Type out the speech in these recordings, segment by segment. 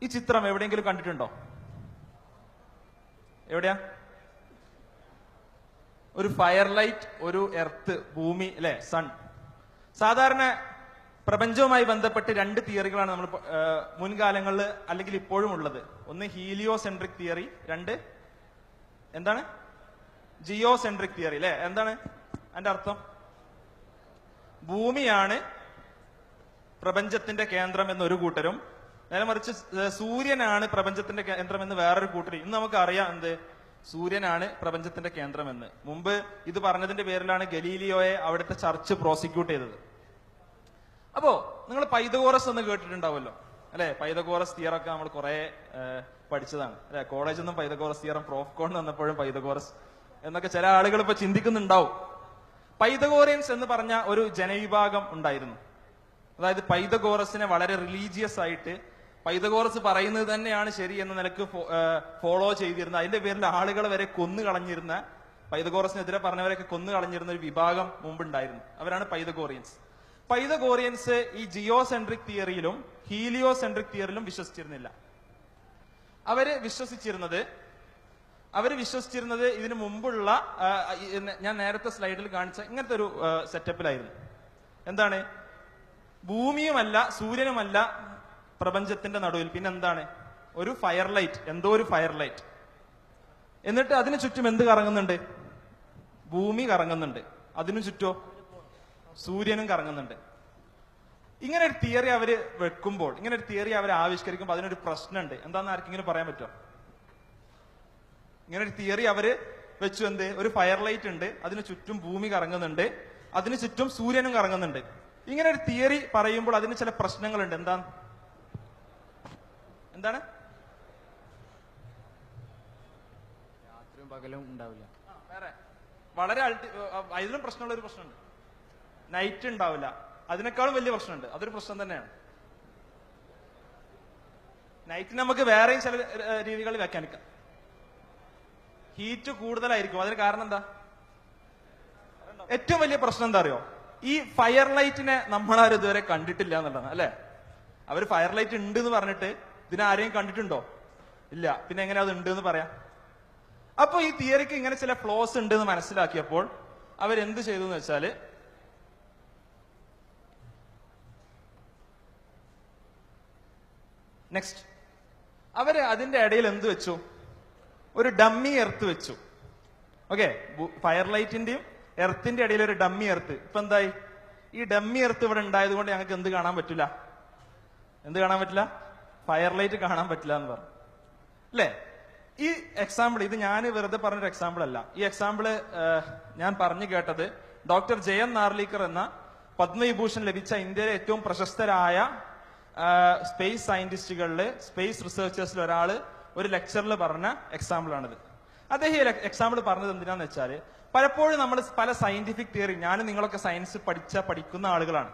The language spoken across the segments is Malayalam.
ഈ ചിത്രം എവിടെയെങ്കിലും കണ്ടിട്ടുണ്ടോ? എവിടെയാ? ഒരു ഫയർ ലൈറ്റ്, ഒരു എർത്ത്, ഭൂമി, അല്ലെ, സൺ. സാധാരണ പ്രപഞ്ചവുമായി ബന്ധപ്പെട്ട് രണ്ട് തിയറികളാണ് നമ്മൾ മുൻകാലങ്ങളിൽ അല്ലെങ്കിൽ ഇപ്പോഴും ഉള്ളത്. ഒന്ന് ഹീലിയോസെൻട്രിക് തിയറി, രണ്ട് എന്താണ്? ജിയോസെൻട്രിക് തിയറി, അല്ലെ? എന്താണ് അതിന്റെ അർത്ഥം? ഭൂമിയാണ് പ്രപഞ്ചത്തിന്റെ കേന്ദ്രം എന്നൊരു കൂട്ടരും, നേരെ മറിച്ച് സൂര്യനാണ് പ്രപഞ്ചത്തിന്റെ കേന്ദ്രം എന്ന് വേറൊരു കൂട്ടരും. ഇന്ന് നമുക്ക് അറിയാം എന്ത്? സൂര്യനാണ് പ്രപഞ്ചത്തിന്റെ കേന്ദ്രമെന്ന്. മുമ്പ് ഇത് പറഞ്ഞതിന്റെ പേരിലാണ് ഗലീലിയോയെ അവിടുത്തെ ചർച്ച് പ്രോസിക്യൂട്ട് ചെയ്തത്. അപ്പോ നിങ്ങൾ പൈതഗോറസ് എന്ന് കേട്ടിട്ടുണ്ടാവുമല്ലോ, അല്ലെ? പൈതഗോറസ് തിയർ ഒക്കെ നമ്മൾ കുറെ പഠിച്ചതാണ്, അല്ലെ? കോളേജിൽ നിന്നും പൈതഗോറസ് തിയറും പ്രോഫ് കോൺ വന്നപ്പോഴും പൈതഗോറസ് എന്നൊക്കെ ചില ആളുകൾ ഇപ്പൊ ചിന്തിക്കുന്നുണ്ടാവും. പൈതഗോറിയൻസ് എന്ന് പറഞ്ഞ ഒരു ജനവിഭാഗം ഉണ്ടായിരുന്നു. അതായത് പൈതഗോറസിനെ വളരെ റിലീജിയസ് ആയിട്ട്, പൈതഗോറസ് പറയുന്നത് തന്നെയാണ് ശരി എന്ന നിലക്ക് ഫോളോ ചെയ്തിരുന്ന, അതിന്റെ പേരിൽ ആളുകളെ വരെ കൊന്നു കളഞ്ഞിരുന്ന, പൈതഗോറസിനെതിരെ പറഞ്ഞവരൊക്കെ കൊന്നു കളഞ്ഞിരുന്ന ഒരു വിഭാഗം മുമ്പുണ്ടായിരുന്നു. അവരാണ് പൈതഗോറിയൻസ്. പൈതഗോറിയൻസ് ഈ ജിയോസെൻട്രിക് തിയറിയിലും ഹീലിയോസെൻട്രിക് തിയറിയിലും വിശ്വസിച്ചിരുന്നില്ല. അവര് വിശ്വസിച്ചിരുന്നത് ഇതിനു മുമ്പുള്ള ഞാൻ നേരത്തെ സ്ലൈഡിൽ കാണിച്ച ഇങ്ങനത്തെ ഒരു സെറ്റപ്പിലായിരുന്നു. എന്താണ്? ഭൂമിയുമല്ല സൂര്യനുമല്ല പ്രപഞ്ചത്തിന്റെ നടുവിൽ, പിന്നെ എന്താണ്? ഒരു ഫയർ ലൈറ്റ്, എന്തോ ഒരു ഫയർ ലൈറ്റ്. എന്നിട്ട് അതിനു ചുറ്റും എന്ത് കറങ്ങുന്നുണ്ട്? ഭൂമി കറങ്ങുന്നുണ്ട്. അതിനു ചുറ്റോ സൂര്യനും കറങ്ങുന്നുണ്ട്. ഇങ്ങനെ ഒരു തിയറി അവര് വെക്കുമ്പോൾ, ഇങ്ങനെ ഒരു തിയറി അവർ ആവിഷ്കരിക്കുമ്പോൾ അതിനൊരു പ്രശ്നമുണ്ട്. എന്താണെന്ന് ആർക്കെങ്കിലും പറയാൻ പറ്റുമോ? ഇങ്ങനെ ഒരു തിയറി അവര് വെച്ചു, എന്ത്? ഒരു ഫയർ ലൈറ്റ് ഉണ്ട്, അതിനു ചുറ്റും ഭൂമി കറങ്ങുന്നുണ്ട്, അതിനു ചുറ്റും സൂര്യനും കറങ്ങുന്നുണ്ട്. ഇങ്ങനെ ഒരു തിയറി പറയുമ്പോൾ അതിന് ചില പ്രശ്നങ്ങളുണ്ട്. എന്താണ്? രാത്രിയും പകലും ഉണ്ടാവില്ല. വേറെ വളരെ അതിലും പ്രശ്നമുള്ള ഒരു പ്രശ്നമുണ്ട്. നൈറ്റ് ഉണ്ടാവില്ല. അതിനേക്കാളും വലിയ പ്രശ്നമുണ്ട്. അതൊരു പ്രശ്നം തന്നെയാണ്. നൈറ്റിന് നമുക്ക് വേറെയും ചില രീതികളിൽ വ്യാഖ്യാനിക്കാം. ഹീറ്റ് കൂടുതലായിരിക്കും. അതിന് കാരണം എന്താ? ഏറ്റവും വലിയ പ്രശ്നം എന്താ അറിയോ? ഈ ഫയർ ലൈറ്റിനെ നമ്മളാരും ഇതുവരെ കണ്ടിട്ടില്ല എന്നുള്ളതാണ്, അല്ലെ? അവർ ഫയർ ലൈറ്റ് ഉണ്ട് എന്ന് പറഞ്ഞിട്ട് ഇതിനാരെയും കണ്ടിട്ടുണ്ടോ? ഇല്ല. പിന്നെ എങ്ങനെ അത് ഉണ്ട് എന്ന് പറയാം? അപ്പൊ ഈ തിയറിക്ക് ഇങ്ങനെ ചില ഫ്ലോസ് ഉണ്ട് എന്ന് മനസ്സിലാക്കിയപ്പോൾ അവരെന്ത് ചെയ്തു എന്ന് വെച്ചാല്, നെക്സ്റ്റ് അവര് അതിന്റെ ഇടയിൽ എന്ത് വെച്ചു? ഒരു ഡമ്മി എർത്ത് വെച്ചു. ഓക്കെ, ഫയർ ലൈറ്റിന്റെയും എർത്തിന്റെ ഇടയിൽ ഒരു ഡമ്മി എർത്ത്. ഇപ്പൊ എന്തായി? ഈ ഡമ്മി എർത്ത് ഇവിടെ ഉണ്ടായത് കൊണ്ട് ഞങ്ങൾക്ക് എന്ത് കാണാൻ പറ്റില്ല? ഫയർ ലൈറ്റ് കാണാൻ പറ്റില്ല എന്ന് പറഞ്ഞു, അല്ലേ? ഈ എക്സാമ്പിൾ, ഇത് ഞാൻ വെറുതെ പറഞ്ഞൊരു എക്സാമ്പിൾ അല്ല. ഈ എക്സാമ്പിള് ഞാൻ പറഞ്ഞു കേട്ടത് ഡോക്ടർ ജയൻ നാർലിക്കർ എന്ന പത്മവിഭൂഷൺ ലഭിച്ച ഇന്ത്യയിലെ ഏറ്റവും പ്രശസ്തരായ സ്പേസ് സയന്റിസ്റ്റുകളില്, സ്പേസ് റിസർച്ചേഴ്സിൽ ഒരാള് ഒരു ലെക്ചറിൽ പറഞ്ഞ എക്സാമ്പിൾ ആണിത്. അദ്ദേഹം ഈ എക്സാമ്പിൾ പറഞ്ഞത് എന്തിനാന്ന് വെച്ചാല്, പലപ്പോഴും നമ്മൾ പല സയന്റിഫിക് തിയറി, ഞാനും നിങ്ങളൊക്കെ സയൻസ് പഠിക്കുന്ന ആളുകളാണ്.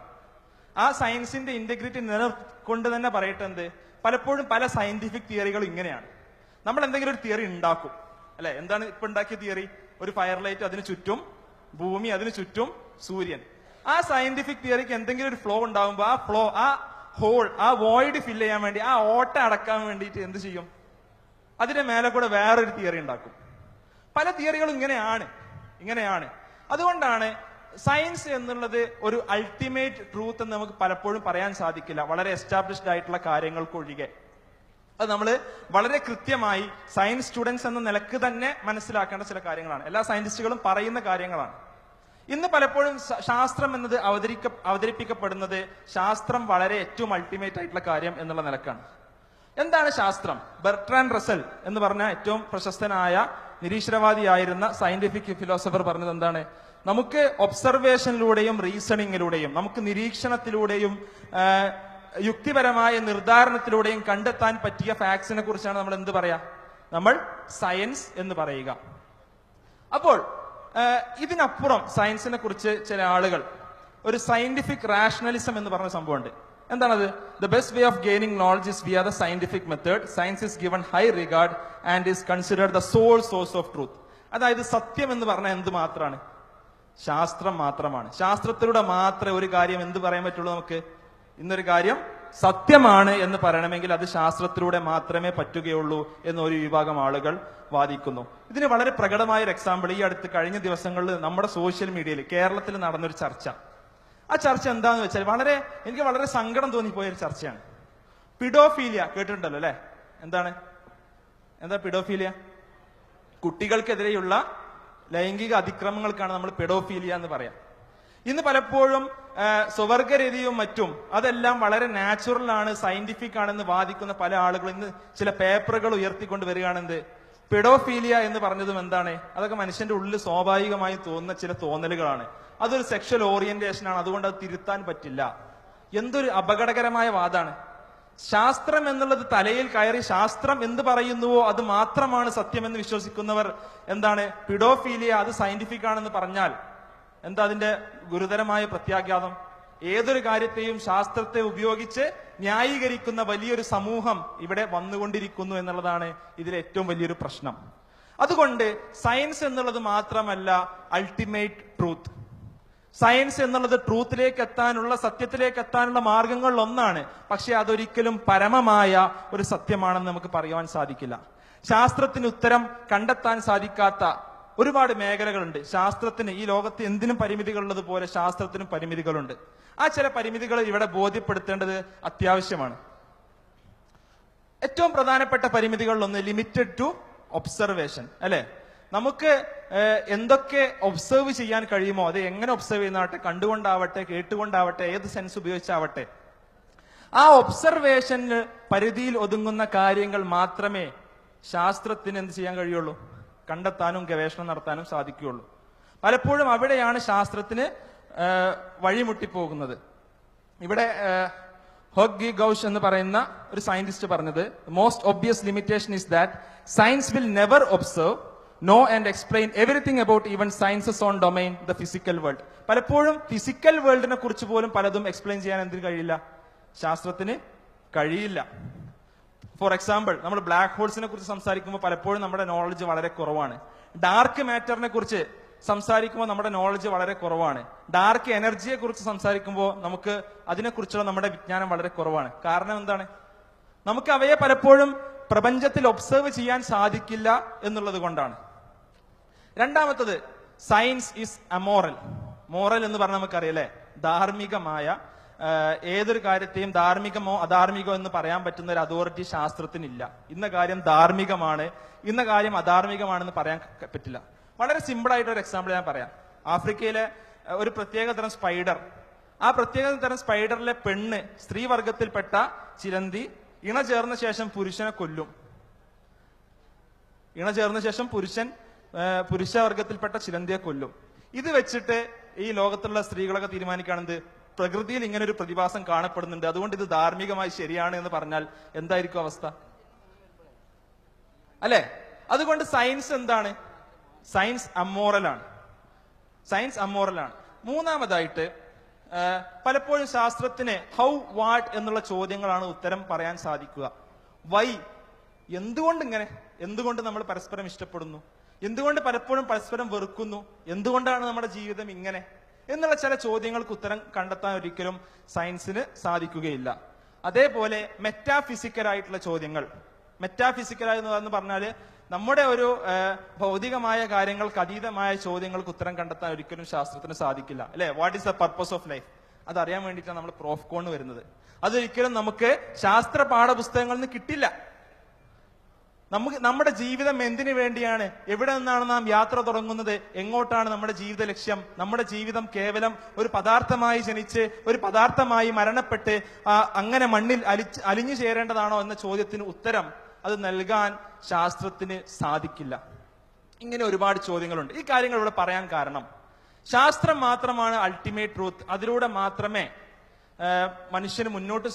ആ സയൻസിന്റെ ഇന്റഗ്രിറ്റി നിലനിർത്തിക്കൊണ്ട് തന്നെ പറയട്ടെ, എന്ത്? പലപ്പോഴും പല സയന്റിഫിക് തിയറികൾ ഇങ്ങനെയാണ്. നമ്മൾ എന്തെങ്കിലും ഒരു തിയറി ഉണ്ടാക്കും, അല്ലെ? എന്താണ് ഇപ്പൊ ഉണ്ടാക്കിയ തിയറി? ഒരു ഫയർ ലൈറ്റ്, അതിനു ചുറ്റും ഭൂമി, അതിനു ചുറ്റും സൂര്യൻ. ആ സയന്റിഫിക് തിയറിക്ക് എന്തെങ്കിലും ഒരു ഫ്ലോ ഉണ്ടാകുമ്പോൾ ആ ഹോൾ, ആ വോയിഡ് ഫില്ല് ചെയ്യാൻ വേണ്ടി, ആ ഓട്ട അടക്കാൻ വേണ്ടിയിട്ട് എന്ത് ചെയ്യും? അതിന്റെ മേലെ കൂടെ വേറൊരു തിയറി ഉണ്ടാക്കും. പല തിയറികളും ഇങ്ങനെയാണ്. അതുകൊണ്ടാണ് സയൻസ് എന്നുള്ളത് ഒരു അൾട്ടിമേറ്റ് ട്രൂത്ത് എന്ന് നമുക്ക് പലപ്പോഴും പറയാൻ സാധിക്കില്ല, വളരെ എസ്റ്റാബ്ലിഷ്ഡ് ആയിട്ടുള്ള കാര്യങ്ങൾക്കൊഴികെ. അത് നമ്മൾ വളരെ കൃത്യമായി സയൻസ് സ്റ്റുഡൻസ് എന്ന നിലക്ക് തന്നെ മനസ്സിലാക്കേണ്ട ചില കാര്യങ്ങളാണ്. എല്ലാ സയന്റിസ്റ്റുകളും പറയുന്ന കാര്യങ്ങളാണ്. ഇന്ന് പലപ്പോഴും ശാസ്ത്രം എന്നത് അവതരിപ്പിക്കപ്പെടുന്നത് ശാസ്ത്രം വളരെ ഏറ്റവും അൾട്ടിമേറ്റ് ആയിട്ടുള്ള കാര്യം എന്നുള്ള നിലക്കാണ്. എന്താണ് ശാസ്ത്രം? ബെർട്രാൻഡ് റസൽ എന്ന് പറഞ്ഞ ഏറ്റവും പ്രശസ്തനായ നിരീശ്വരവാദിയായിരുന്ന സയന്റിഫിക് ഫിലോസഫർ പറഞ്ഞത് എന്താണ്? നമുക്ക് ഒബ്സർവേഷനിലൂടെയും റീസണിങ്ങിലൂടെയും, നമുക്ക് നിരീക്ഷണത്തിലൂടെയും യുക്തിപരമായ നിർദ്ധാരണത്തിലൂടെയും കണ്ടെത്താൻ പറ്റിയ ഫാക്ട്സിനെ കുറിച്ചാണ് നമ്മൾ എന്ത് പറയാ? നമ്മൾ സയൻസ് എന്ന് പറയുക. അപ്പോൾ ഇതിനപ്പുറം സയൻസിനെ കുറിച്ച് ചില ആളുകൾ ഒരു സയന്റിഫിക് റാഷണലിസം എന്ന് പറഞ്ഞ സംഭവമുണ്ട്. എന്താണത്? The best way of gaining knowledge is via the scientific method. Science is given high regard and is considered the sole source of truth. അതായത് സത്യം എന്ന് പറഞ്ഞാൽ എന്ത് മാത്രമാണ്? ശാസ്ത്രം മാത്രമാണ്. ശാസ്ത്രത്തിലൂടെ മാത്രമേ ഒരു കാര്യം എന്ത് പറയാൻ പറ്റുള്ളൂ നമുക്ക്? ഇന്നൊരു കാര്യം സത്യമാണ് എന്ന് പറയണമെങ്കിൽ അത് ശാസ്ത്രത്തിലൂടെ മാത്രമേ പറ്റുകയുള്ളൂ എന്ന് ഒരു വിഭാഗം ആളുകൾ വാദിക്കുന്നു. ഇതിന് വളരെ പ്രകടമായ ഒരു എക്സാമ്പിൾ ഈ അടുത്ത് കഴിഞ്ഞ ദിവസങ്ങളിൽ നമ്മുടെ സോഷ്യൽ മീഡിയയിൽ കേരളത്തിൽ നടന്നൊരു ചർച്ച. ആ ചർച്ച എന്താന്ന് വെച്ചാൽ എനിക്ക് വളരെ സങ്കടം തോന്നിപ്പോയ ഒരു ചർച്ചയാണ്. പിഡോഫീലിയ കേട്ടിട്ടുണ്ടല്ലോ അല്ലെ? എന്താ പിഡോഫീലിയ? കുട്ടികൾക്കെതിരെയുള്ള ലൈംഗിക അതിക്രമങ്ങൾക്കാണ് നമ്മൾ പെഡോഫീലിയ എന്ന് പറയാം. ഇന്ന് പലപ്പോഴും സ്വവർഗരതിയും മറ്റും അതെല്ലാം വളരെ നാച്ചുറൽ ആണ്, സയന്റിഫിക് ആണെന്ന് വാദിക്കുന്ന പല ആളുകളും ഇന്ന് ചില പേപ്പറുകൾ ഉയർത്തിക്കൊണ്ട് വരികയാണെന്ത് പെഡോഫീലിയ എന്ന് പറഞ്ഞതും എന്താണ്? അതൊക്കെ മനുഷ്യന്റെ ഉള്ളിൽ സ്വാഭാവികമായി തോന്നുന്ന ചില തോന്നലുകളാണ്. അതൊരു സെക്ഷൽ ഓറിയന്റേഷൻ ആണ്, അതുകൊണ്ട് അത് തിരുത്താൻ പറ്റില്ല. എന്തൊരു അപകടകരമായ വാദാണ്. ശാസ്ത്രം എന്നുള്ളത് തലയിൽ കയറി ശാസ്ത്രം എന്ത് പറയുന്നുവോ അത് മാത്രമാണ് സത്യമെന്ന് വിശ്വസിക്കുന്നവർ പിഡോഫീലിയ അത് സയന്റിഫിക് ആണെന്ന് പറഞ്ഞാൽ എന്താ അതിന്റെ ഗുരുതരമായ പ്രത്യാഘാതം? ഏതൊരു കാര്യത്തെയും ശാസ്ത്രത്തെ ഉപയോഗിച്ച് ന്യായീകരിക്കുന്ന വലിയൊരു സമൂഹം ഇവിടെ വന്നുകൊണ്ടിരിക്കുന്നു എന്നുള്ളതാണ് ഇതിലെ ഏറ്റവും വലിയൊരു പ്രശ്നം. അതുകൊണ്ട് സയൻസ് എന്നുള്ളത് മാത്രമല്ല അൾട്ടിമേറ്റ് ട്രൂത്ത്. സയൻസ് എന്നുള്ളത് ട്രൂത്തിലേക്ക് എത്താനുള്ള, സത്യത്തിലേക്ക് എത്താനുള്ള മാർഗങ്ങളിൽ ഒന്നാണ്. പക്ഷെ അതൊരിക്കലും പരമമായ ഒരു സത്യമാണെന്ന് നമുക്ക് പറയുവാൻ സാധിക്കില്ല. ശാസ്ത്രത്തിന് ഉത്തരം കണ്ടെത്താൻ സാധിക്കാത്ത ഒരുപാട് മേഖലകളുണ്ട്. ശാസ്ത്രത്തിന് ഈ ലോകത്ത് എന്തിനും പരിമിതികളുള്ളത് പോലെ ശാസ്ത്രത്തിനും പരിമിതികളുണ്ട്. ആ ചില പരിമിതികൾ ഇവിടെ ബോധ്യപ്പെടുത്തേണ്ടത് അത്യാവശ്യമാണ്. ഏറ്റവും പ്രധാനപ്പെട്ട പരിമിതികളിലൊന്ന് ലിമിറ്റഡ് ടു ഒബ്സർവേഷൻ അല്ലെ? നമുക്ക് എന്തൊക്കെ ഒബ്സർവ് ചെയ്യാൻ കഴിയുമോ അത് എങ്ങനെ ഒബ്സർവ് ചെയ്യുന്നതാവട്ടെ, കണ്ടുകൊണ്ടാവട്ടെ, കേട്ടുകൊണ്ടാവട്ടെ, ഏത് സെൻസ് ഉപയോഗിച്ചാവട്ടെ, ആ ഒബ്സർവേഷന് പരിധിയിൽ ഒതുങ്ങുന്ന കാര്യങ്ങൾ മാത്രമേ ശാസ്ത്രത്തിന് എന്ത് ചെയ്യാൻ കഴിയുള്ളൂ? കണ്ടെത്താനും ഗവേഷണം നടത്താനും സാധിക്കുകയുള്ളൂ. പലപ്പോഴും അവിടെയാണ് ശാസ്ത്രത്തിന് വഴിമുട്ടിപ്പോകുന്നത്. ഇവിടെ ഹോഗ്ഗി ഗൌഷ് എന്ന് പറയുന്ന ഒരു സയന്റിസ്റ്റ് പറഞ്ഞത്, most obvious limitation is that science will never observe, know and explain everything about even sciences on domain the physical world. പലപ്പോഴും ഫിസിക്കൽ വേൾഡിനെ കുറിച്ച് പോലും പലതും എക്സ്പ്ലെയിൻ ചെയ്യാൻ എന്തിനു കഴിയില്ല? ശാസ്ത്രത്തിന് കഴിയില്ല. ഫോർ എക്സാമ്പിൾ, നമ്മൾ ബ്ലാക്ക് ഹോൾസിനെ കുറിച്ച് സംസാരിക്കുമ്പോൾ പലപ്പോഴും നമ്മുടെ നോളജ് വളരെ കുറവാണ്. ഡാർക്ക് മാറ്ററിനെ കുറിച്ച് സംസാരിക്കുമ്പോൾ നമ്മുടെ നോളജ് വളരെ കുറവാണ്. ഡാർക്ക് എനർജിയെ കുറിച്ച് സംസാരിക്കുമ്പോൾ നമുക്ക് അതിനെക്കുറിച്ചുള്ള നമ്മുടെ വിജ്ഞാനം വളരെ കുറവാണ്. കാരണം എന്താണ്? നമുക്ക് അവയെ പലപ്പോഴും പ്രപഞ്ചത്തിൽ ഒബ്സർവ് ചെയ്യാൻ സാധിക്കില്ല എന്നുള്ളത് കൊണ്ടാണ്. രണ്ടാമത്തത്, സയൻസ് ഈസ് അമോറൽ. മോറൽ എന്ന് പറഞ്ഞാൽ നമുക്കറിയാലേ, ധാർമ്മികമായ ഏതൊരു കാര്യത്തെയും ധാർമ്മികമോ അധാർമികമോ എന്ന് പറയാൻ പറ്റുന്ന ഒരു അതോറിറ്റി ശാസ്ത്രത്തിനില്ല. ഇന്ന കാര്യം ധാർമ്മികമാണ്, ഇന്ന കാര്യം അധാർമികമാണെന്ന് പറയാൻ പറ്റില്ല. വളരെ സിമ്പിൾ ആയിട്ട് ഒരു എക്സാമ്പിൾ ഞാൻ പറയാം. ആഫ്രിക്കയിലെ ഒരു പ്രത്യേകതരം സ്പൈഡർ, ആ പ്രത്യേകതരം സ്പൈഡറിലെ പെണ്ണ് സ്ത്രീവർഗത്തിൽപ്പെട്ട ചിലന്തി ഇണ ചേർന്ന ശേഷം പുരുഷനെ കൊല്ലും. ഇണ ചേർന്ന ശേഷം പുരുഷവർഗത്തിൽപ്പെട്ട ചിലന്തിയെ കൊല്ലും. ഇത് വെച്ചിട്ട് ഈ ലോകത്തുള്ള സ്ത്രീകളൊക്കെ തീരുമാനിക്കുകയാണെന്ത്, പ്രകൃതിയിൽ ഇങ്ങനെ ഒരു പ്രതിഭാസം കാണപ്പെടുന്നുണ്ട്, അതുകൊണ്ട് ഇത് ധാർമ്മികമായി ശരിയാണ് എന്ന് പറഞ്ഞാൽ എന്തായിരിക്കും അവസ്ഥ? അല്ലെ? അതുകൊണ്ട് സയൻസ് എന്താണ്? സയൻസ് അമോറലാണ്. സയൻസ് അമോറലാണ്. മൂന്നാമതായിട്ട്, പലപ്പോഴും ശാസ്ത്രത്തിന് ഹൗ, വാട്ട് എന്നുള്ള ചോദ്യങ്ങളാണ് ഉത്തരം പറയാൻ സാധിക്കുക. വൈ, എന്തുകൊണ്ട് ഇങ്ങനെ, എന്തുകൊണ്ട് നമ്മൾ പരസ്പരം ഇഷ്ടപ്പെടുന്നു, എന്തുകൊണ്ട് പലപ്പോഴും പരസ്പരം വെറുക്കുന്നു, എന്തുകൊണ്ടാണ് നമ്മുടെ ജീവിതം ഇങ്ങനെ എന്നുള്ള ചില ചോദ്യങ്ങൾക്ക് ഉത്തരം കണ്ടെത്താൻ ഒരിക്കലും സയൻസിന് സാധിക്കുകയില്ല. അതേപോലെ മെറ്റാഫിസിക്കൽ ആയിട്ടുള്ള ചോദ്യങ്ങൾ, മെറ്റാഫിസിക്കലായെന്ന് പറഞ്ഞാല് നമ്മുടെ ഒരു ഭൗതികമായ കാര്യങ്ങൾക്ക് അതീതമായ ചോദ്യങ്ങൾക്ക് ഉത്തരം കണ്ടെത്താൻ ഒരിക്കലും ശാസ്ത്രത്തിന് സാധിക്കില്ല. അല്ലെ? What is the purpose of life? അതറിയാൻ വേണ്ടിയിട്ടാണ് നമ്മൾ പ്രോഫ്കോൺ വരുന്നത്. അതൊരിക്കലും നമുക്ക് ശാസ്ത്ര പാഠപുസ്തകങ്ങളിൽ നിന്ന് കിട്ടില്ല. നമ്മുടെ ജീവിതം എന്തിനു വേണ്ടിയാണ്? എവിടെ നിന്നാണ് നാം യാത്ര തുടങ്ങുന്നത്? എങ്ങോട്ടാണ് നമ്മുടെ ജീവിത ലക്ഷ്യം? നമ്മുടെ ജീവിതം കേവലം ഒരു പദാർത്ഥമായി ജനിച്ച് ഒരു പദാർത്ഥമായി മരണപ്പെട്ട് അങ്ങനെ മണ്ണിൽ അലിഞ്ഞു ചേരേണ്ടതാണോ എന്ന ചോദ്യത്തിന് ഉത്തരം അത് നൽകാൻ ശാസ്ത്രത്തിന് സാധിക്കില്ല. ഇങ്ങനെ ഒരുപാട് ചോദ്യങ്ങളുണ്ട്. ഈ കാര്യങ്ങൾ ഇവിടെ പറയാൻ കാരണം, ശാസ്ത്രം മാത്രമാണ് അൾട്ടിമേറ്റ് ട്രൂത്ത്, അതിലൂടെ മാത്രമേ മനുഷ്യന് മുന്നോട്ട്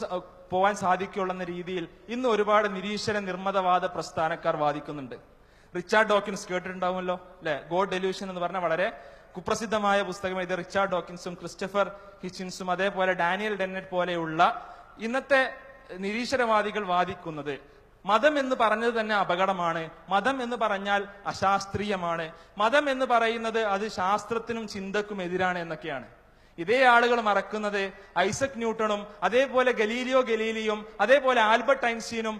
പോകാൻ സാധിക്കുകയുള്ളൂ എന്ന രീതിയിൽ ഇന്ന് ഒരുപാട് നിരീശ്വര നിർമ്മതവാദ പ്രസ്ഥാനക്കാർ വാദിക്കുന്നുണ്ട്. റിച്ചാർഡ് ഡോക്കിൻസ് കേട്ടിട്ടുണ്ടാവുമല്ലോ അല്ലെ? ഗോഡ് ഡെലൂഷൻ എന്ന് പറഞ്ഞ വളരെ കുപ്രസിദ്ധമായ പുസ്തകം ഇത് റിച്ചാർഡ് ഡോക്കിൻസും ക്രിസ്റ്റഫർ ഹിച്ചിൻസും അതേപോലെ ഡാനിയൽ ഡെന്നറ്റ് പോലെയുള്ള ഇന്നത്തെ നിരീശ്വരവാദികൾ വാദിക്കുന്നത് മതം എന്ന് പറഞ്ഞത് തന്നെ അപകടമാണ്, മതം എന്ന് പറഞ്ഞാൽ അശാസ്ത്രീയമാണ്, മതം എന്ന് പറയുന്നത് അത് ശാസ്ത്രത്തിനും ചിന്തക്കും എതിരാണ് എന്നൊക്കെയാണ്. ഇതേ ആളുകൾ മറക്കുന്നത് ഐസക് ന്യൂട്ടണും അതേപോലെ ഗലീലിയും അതേപോലെ ആൽബർട്ട് ഐൻസ്റ്റീനും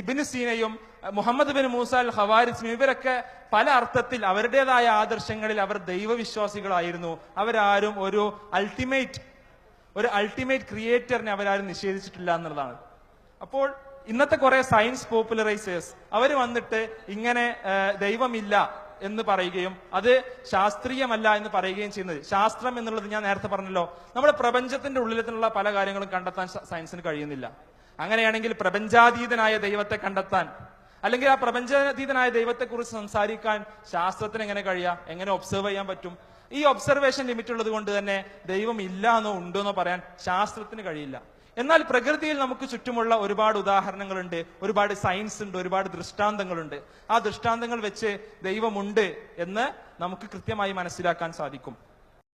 ഇബ്നു സീനയും മുഹമ്മദ് ബിൻ മൂസ അൽ ഖവാരിസും ഇവരൊക്കെ പല അർത്ഥത്തിൽ അവരുടേതായ ആദർശങ്ങളിൽ അവർ ദൈവവിശ്വാസികളായിരുന്നു. അവരാരും ഒരു അൾട്ടിമേറ്റ് ക്രിയേറ്ററിനെ അവരാരും നിഷേധിച്ചിട്ടില്ല എന്നുള്ളതാണ്. അപ്പോൾ ഇന്നത്തെ കുറെ സയൻസ് പോപ്പുലറൈസേഴ്സ് അവർ വന്നിട്ട് ഇങ്ങനെ ദൈവമില്ല എന്ന് പറയുകയും അത് ശാസ്ത്രീയമല്ല എന്ന് പറയുകയും ചെയ്യുന്നത്, ശാസ്ത്രം എന്നുള്ളത് ഞാൻ നേരത്തെ പറഞ്ഞല്ലോ, നമ്മുടെ പ്രപഞ്ചത്തിന്റെ ഉള്ളിലുള്ള പല കാര്യങ്ങളും കണ്ടെത്താൻ സയൻസിന് കഴിയുന്നില്ല. അങ്ങനെയാണെങ്കിൽ പ്രപഞ്ചാതീതനായ ദൈവത്തെ കണ്ടെത്താൻ, അല്ലെങ്കിൽ ആ പ്രപഞ്ചാതീതനായ ദൈവത്തെ കുറിച്ച് സംസാരിക്കാൻ ശാസ്ത്രത്തിന് എങ്ങനെ കഴിയാം? എങ്ങനെ ഒബ്സർവ് ചെയ്യാൻ പറ്റും? ഈ ഒബ്സർവേഷൻ ലിമിറ്റ് ഉള്ളത് കൊണ്ട് തന്നെ ദൈവം ഇല്ല എന്നോ ഉണ്ടോന്നോ പറയാൻ ശാസ്ത്രത്തിന് കഴിയില്ല. എന്നാൽ പ്രകൃതിയിൽ നമുക്ക് ചുറ്റുമുള്ള ഒരുപാട് ഉദാഹരണങ്ങളുണ്ട്, ഒരുപാട് സയൻസ് ഉണ്ട്, ഒരുപാട് ദൃഷ്ടാന്തങ്ങളുണ്ട്. ആ ദൃഷ്ടാന്തങ്ങൾ വെച്ച് ദൈവമുണ്ട് എന്ന് നമുക്ക് കൃത്യമായി മനസ്സിലാക്കാൻ സാധിക്കും.